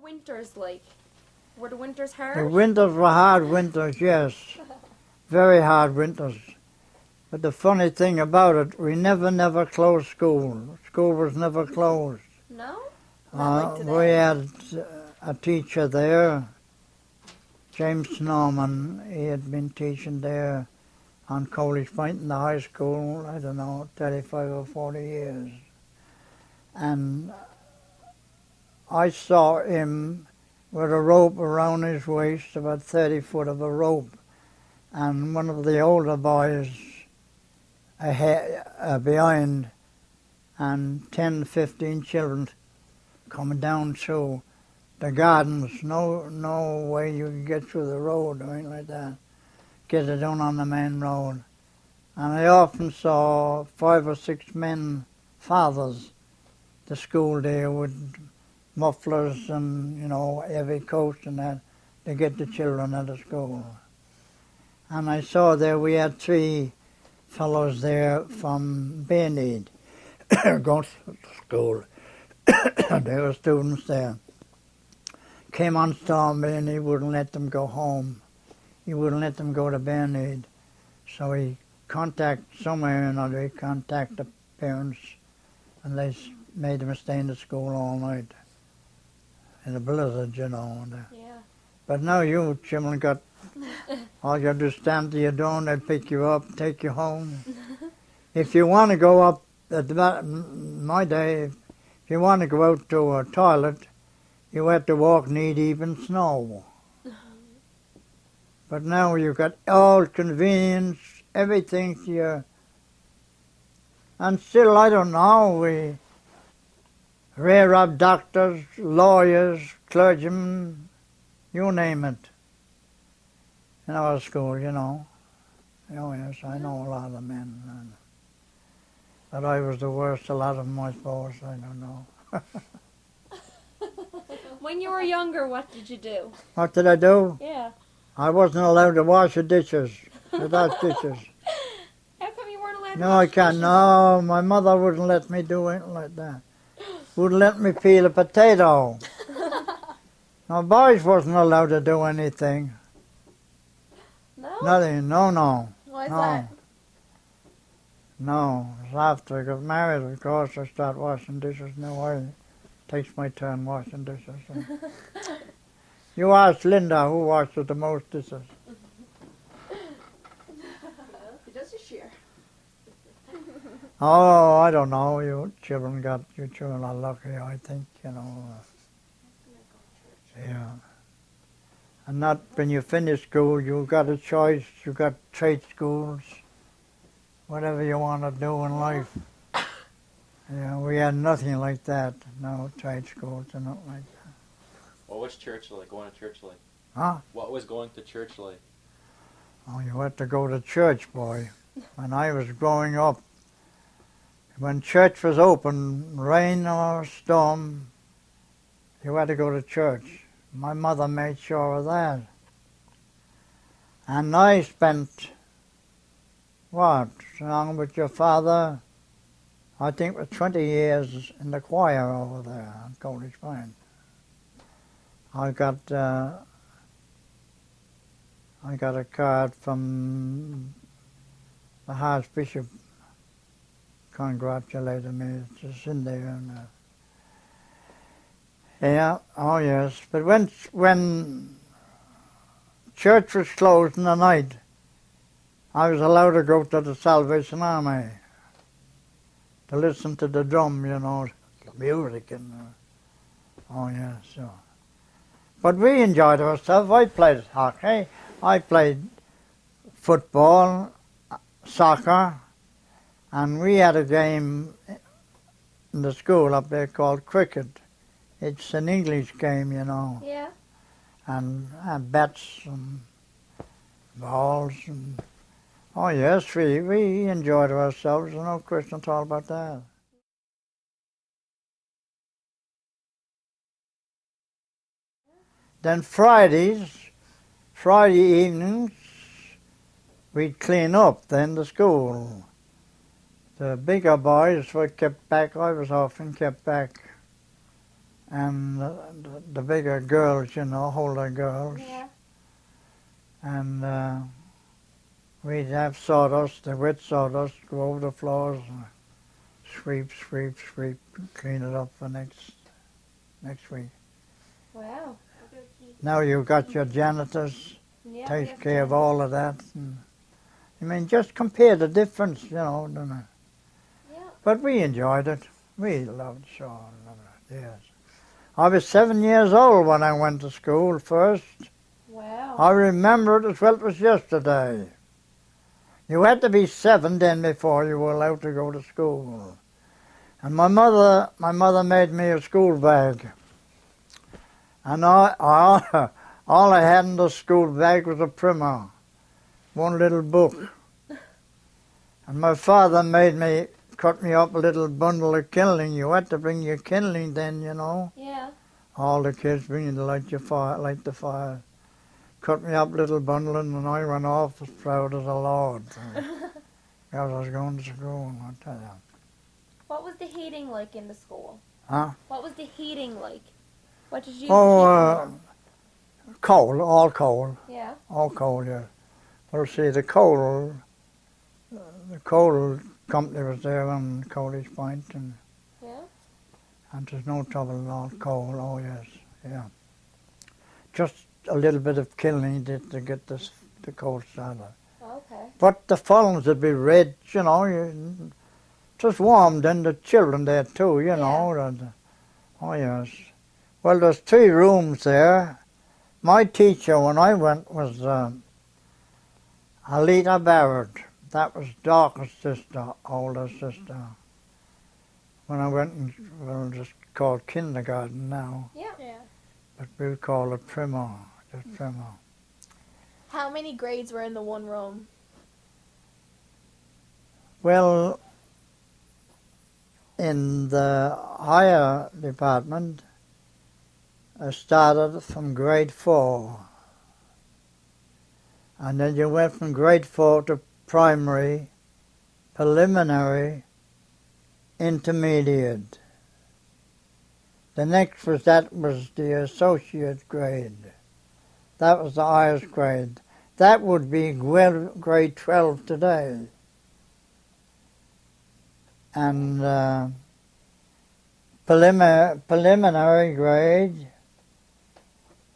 winters like? Were the winters hard? The winters were hard winters, yes. Very hard winters. But the funny thing about it, we never closed school. School was never closed. No? We had a teacher there, James Norman. He had been teaching there on College Point in the high school, I don't know, 35 or 40 years. And I saw him with a rope around his waist, about 30 foot of a rope. And one of the older boys behind, and 10, 15 children coming down through the gardens. No way you could get through the road or anything like that. Get it down on the main road. And I often saw 5 or 6 men, fathers, the school there with mufflers and, heavy coats and that to get the children out of school. And I saw there we had 3 fellows there from Bainade going to school. They were students there. Came on Stormy and he wouldn't let them go home. He wouldn't let them go to Bainade. So he contacted somewhere or another, he contacted the parents and they made them stay in the school all night. In a blizzard, Yeah. But now you children got, all you have to do is stand to your door and they'll pick you up, take you home. If you want to go up, my day, if you want to go out to a toilet, you had to walk knee-deep in snow. But now you've got all convenience, everything to you. And still, I don't know, we rear up doctors, lawyers, clergymen, you name it, in our school, Oh yes, I know a lot of men. But I was the worst, a lot of them, I suppose, I don't know. When you were younger, what did you do? What did I do? Yeah. I wasn't allowed to wash the dishes, without dishes. How come you weren't allowed to No, wash I can't. dishes? No, my mother wouldn't let me do anything like that. Wouldn't let me peel a potato. No, boys wasn't allowed to do anything. No? Nothing, no. Why is No. that? No, it's after I got married, of course, I started washing dishes. Now it takes my turn washing dishes. You ask Linda who washes the most dishes. He does his share. Oh, I don't know. You children are lucky, I think, Yeah. And not when you finish school, you got a choice. You got trade schools, whatever you want to do in life. Yeah, we had nothing like that. No trade schools or nothing like that. What was church like, going to church like? Huh? What was going to church like? Oh, you had to go to church, boy. When I was growing up, when church was open, rain or storm, you had to go to church. My mother made sure of that. And I spent, along with your father, I think it was 20 years in the choir over there on College Point. I got a card from the Archbishop congratulated me. It's just in there. And, yeah, oh yes. But when church was closed in the night, I was allowed to go to the Salvation Army to listen to the drum, the music and oh yeah, so. But we enjoyed ourselves. I played hockey, I played football, soccer, and we had a game in the school up there called cricket. It's an English game, Yeah. And bats and balls and oh yes, we enjoyed ourselves. No question at all about that. Then Friday evenings, we'd clean up then the school. The bigger boys were kept back. I was often kept back. and the bigger girls, you know, older girls. Yeah. And we'd have sawdust, the wet sawdust, go over the floors and sweep, clean it up for next week. Wow. Now you've got your janitors, Yeah. take care of all of that. And, I mean, just compare the difference, you know, don't I? Yeah. But we enjoyed it. We loved Shaw. Loved it, yes. I was 7 years old when I went to school first. Wow. I remember it as well as it was yesterday. You had to be 7 then before you were allowed to go to school. And my mother made me a school bag. And all I had in the school bag was a primer, one little book. And my father cut me up a little bundle of kindling. You had to bring your kindling then, you know. Yeah. All the kids bringing to light the fire. Cut me up a little bundle and I went off as proud as a lord. Because I was going to school, I tell you. What was the heating like in the school? Huh? What was the heating like? What did you Oh, coal, all coal. Yeah. All coal, yeah. Well, see, the coal company was there on College Point, and Yeah. there's no trouble at all. Coal, oh yes, yeah. Just a little bit of killing to get the coal started. Okay. But the funnels would be red, you know. Just warm then the children there too, you know. And, oh yes. Well, there's 3 rooms there. My teacher when I went was Alita Barrett. That was Dorcas' sister, older sister. When I went, well, it's called kindergarten now, Yeah. Yeah. but we call it primer, just primer. How many grades were in the one room? Well, in the higher department, I started from grade 4. And then you went from grade 4 to primary, preliminary, intermediate. The next was the associate grade. That was the highest grade. That would be grade 12 today. And preliminary grade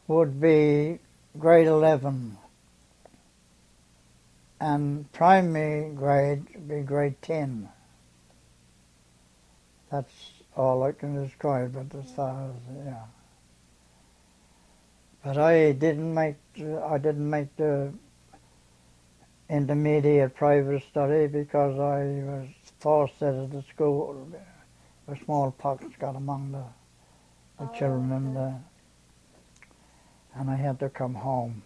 would be grade 11. And primary grade would be grade 10. That's all I can describe it as far as, yeah. But I didn't make the intermediate private study because I was forced out of the school. A smallpox got among the children and I had to come home.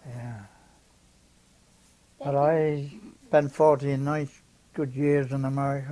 Yeah. But I spent 40 nice good years in America.